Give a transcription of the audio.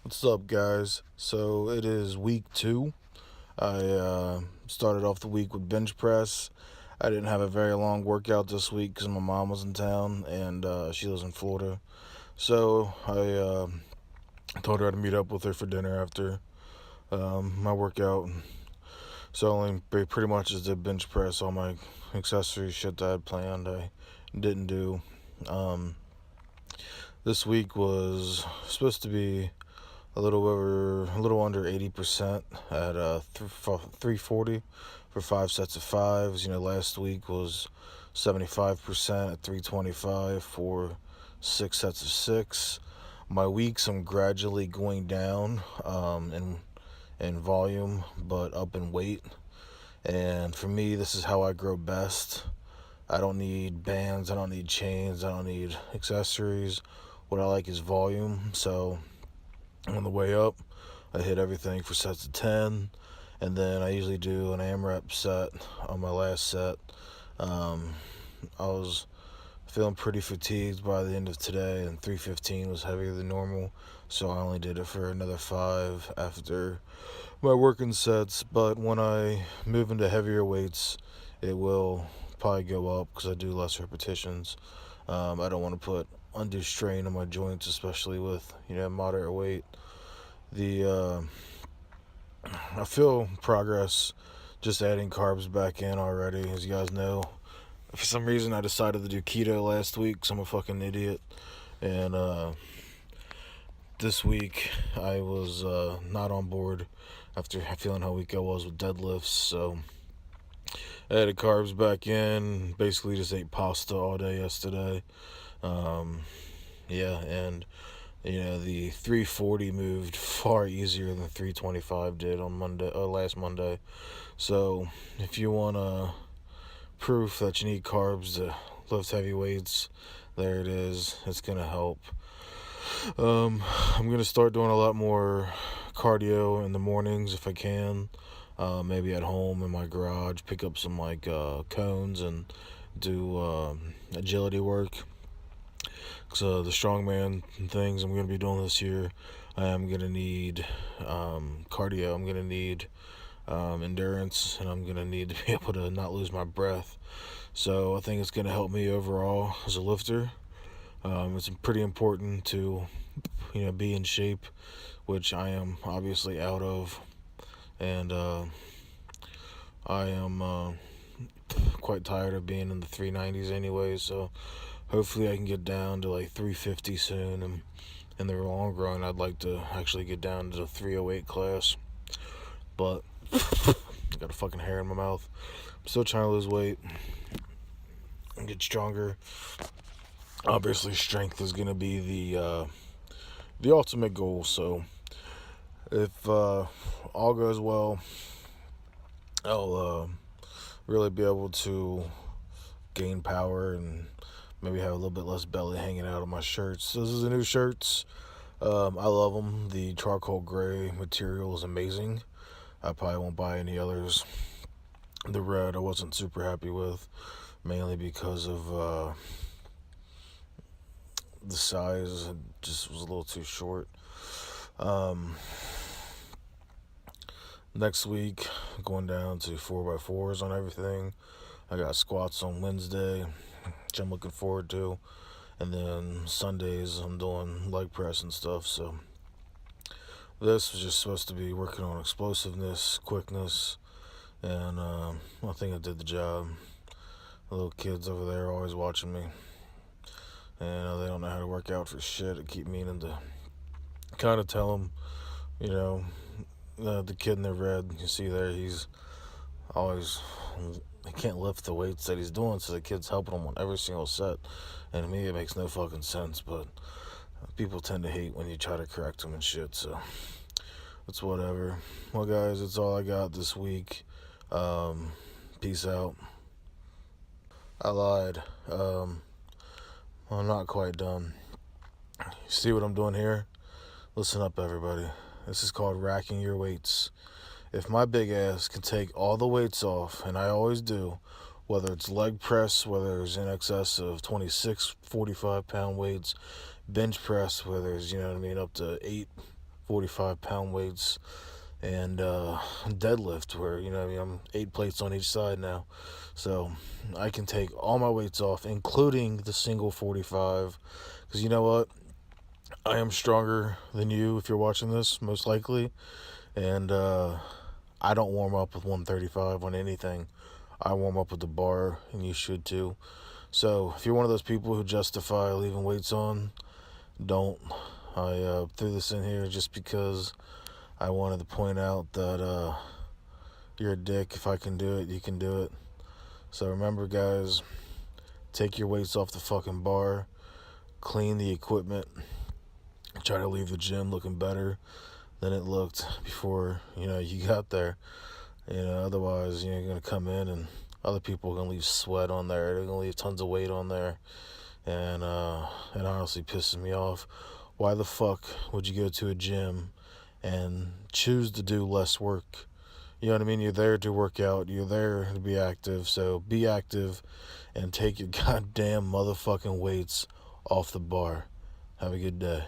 What's up, guys? So it is week 2. I started off the week with bench press. I didn't have a very long workout this week because my mom was in town and she lives in Florida. So I told her I'd meet up with her for dinner after my workout. So I only pretty much just did bench press. All my accessory shit that I had planned, I didn't do. Um, this week was supposed to be a little under 80% at 340 for 5 sets of fives. Last week was 75% at 325 for 6 sets of six. My weeks I'm gradually going down in volume, but up in weight. And for me, this is how I grow best. I don't need bands, I don't need chains, I don't need accessories. What I like is volume. So on the way up, I hit everything for sets of 10, and then I usually do an AMRAP set on my last set. Um, I was feeling pretty fatigued by the end of today, and 315 was heavier than normal, so I only did it for another 5 after my working sets. But when I move into heavier weights, it will probably go up because I do less repetitions. I don't want to put undue strain on my joints, especially with moderate weight. The I feel progress just adding carbs back in already. As you guys know, for some reason I decided to do keto last week because I'm a fucking idiot. And this week I was not on board after feeling how weak I was with deadlifts. So I added carbs back in. Basically just ate pasta all day yesterday. Um, yeah, and the 340 moved far easier than 325 did on last Monday. So, if you want proof that you need carbs to lift heavy weights, there it is. It's gonna help. I'm gonna start doing a lot more cardio in the mornings if I can. Maybe at home in my garage, pick up some cones and do agility work. So the strongman things I'm gonna be doing this year, I am gonna need cardio. I'm gonna need endurance, and I'm gonna need to be able to not lose my breath. So I think it's gonna help me overall as a lifter. It's pretty important to be in shape, which I am obviously out of, and I am quite tired of being in the 390s anyway. So hopefully I can get down to like 350 soon, and in the long run I'd like to actually get down to the 308 class. But I got a fucking hair in my mouth. I'm still trying to lose weight and get stronger. Obviously strength is going to be the ultimate goal. So if all goes well, I'll really be able to gain power and maybe have a little bit less belly hanging out of my shirts. This is the new shirts. I love them. The charcoal gray material is amazing. I probably won't buy any others. The red I wasn't super happy with, mainly because of the size. It just was a little too short. Um, Next week, going down to 4x4s on everything. I got squats on Wednesday, which I'm looking forward to. And then Sundays, I'm doing leg press and stuff. So this was just supposed to be working on explosiveness, quickness, and I think I did the job. The little kids over there are always watching me, and they don't know how to work out for shit. I keep meaning to kind of tell them, you know, the kid in the red, you see there, he's always, he can't lift the weights that he's doing, so the kid's helping him on every single set. And to me, it makes no fucking sense, but people tend to hate when you try to correct them and shit, so it's whatever. Well, guys, that's all I got this week. Peace out. I lied. I'm not quite done. You see what I'm doing here? Listen up, everybody. This is called racking your weights. If my big ass can take all the weights off, and I always do, whether it's leg press, whether it's in excess of 26, 45 pound weights, bench press, whether it's, up to 8 45-pound weights and deadlift, where I'm 8 plates on each side now, so I can take all my weights off, including the single 45. Because you know what, I am stronger than you if you're watching this, most likely, and I don't warm up with 135 on anything. I warm up with the bar, and you should too. So if you're one of those people who justify leaving weights on, don't. I threw this in here just because I wanted to point out that you're a dick. If I can do it, you can do it. So remember, guys, take your weights off the fucking bar, clean the equipment, try to leave the gym looking better than it looked before you got there. Otherwise you're gonna come in and other people are gonna leave sweat on there. They're gonna leave tons of weight on there, and it honestly pisses me off. Why the fuck would you go to a gym and choose to do less work? You know what I mean? You're there to work out. You're there to be active. So be active and take your goddamn motherfucking weights off the bar. Have a good day.